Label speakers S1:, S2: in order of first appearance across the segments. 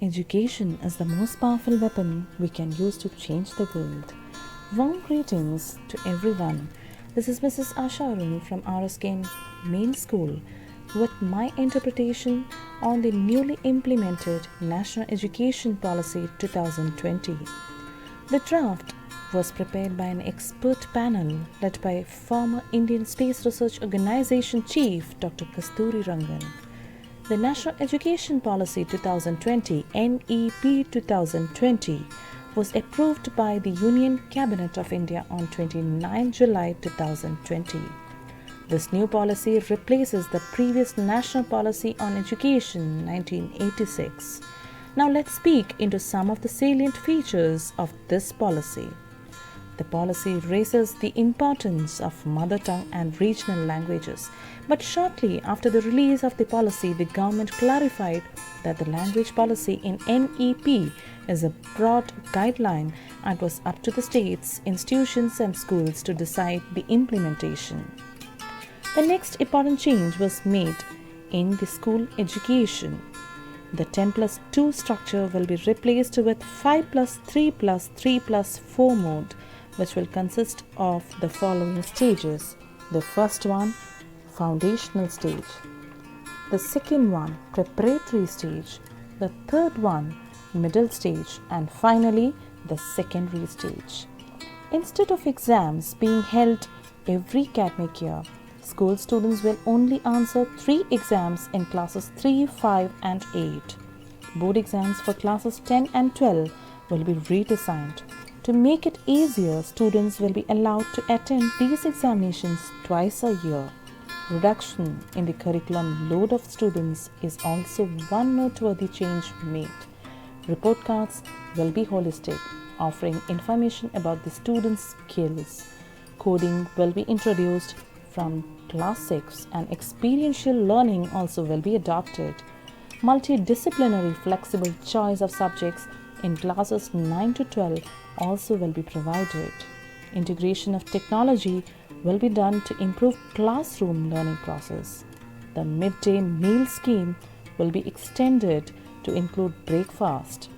S1: Education is the most powerful weapon we can use to change the world. Warm greetings to everyone. This is Mrs.Asha Arun from RSK Main School with my interpretation on the newly implemented National Education Policy 2020. The draft was prepared by an expert panel led by former Indian Space Research Organization Chief Dr. Kasturi Rangan. The National Education Policy 2020 (NEP 2020) was approved by the Union Cabinet of India on 29 July 2020. This new policy replaces the previous National Policy on Education 1986. Now let's speak into some of the salient features of this policy. The policy raises the importance of mother tongue and regional languages, but shortly after the release of the policy, the government clarified that the language policy in NEP is a broad guideline and was up to the states, institutions and schools to decide the implementation. The next important change was made in the school education. The 10+2 structure will be replaced with 5+3+3+4 mode, which will consist of the following stages. The first one, foundational stage. The second one, preparatory stage. The third one, middle stage. And finally, the secondary stage. Instead of exams being held every academic year, school students will only answer 3 exams in classes 3, 5 and 8. Board exams for classes 10 and 12 will be redesigned. To make it easier, students will be allowed to attend these examinations twice a year. Reduction in the curriculum load of students is also one noteworthy change made. Report cards will be holistic, offering information about the students' skills. Coding will be introduced from class 6 and experiential learning also will be adopted. Multidisciplinary flexible choice of subjects in classes 9 to 12 also will be provided. Integration of technology will be done to improve classroom learning process. The midday meal scheme will be extended to include breakfast.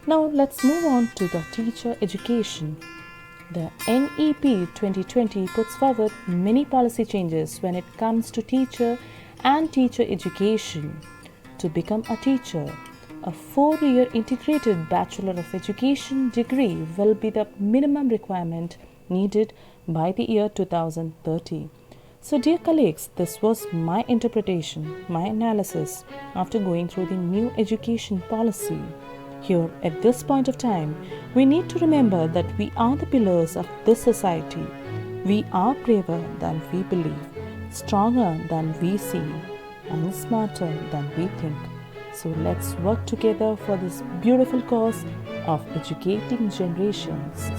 S1: Now let's move on to the teacher education. The NEP 2020 puts forward many policy changes when it comes to teacher and teacher education. To become a teacher, a 4-year integrated Bachelor of Education degree will be the minimum requirement needed by the year 2030. So dear colleagues, this was my interpretation, my analysis after going through the new education policy. Here, at this point of time, we need to remember that we are the pillars of this society. We are braver than we believe, stronger than we see, and smarter than we think. So let's work together for this beautiful cause of educating generations.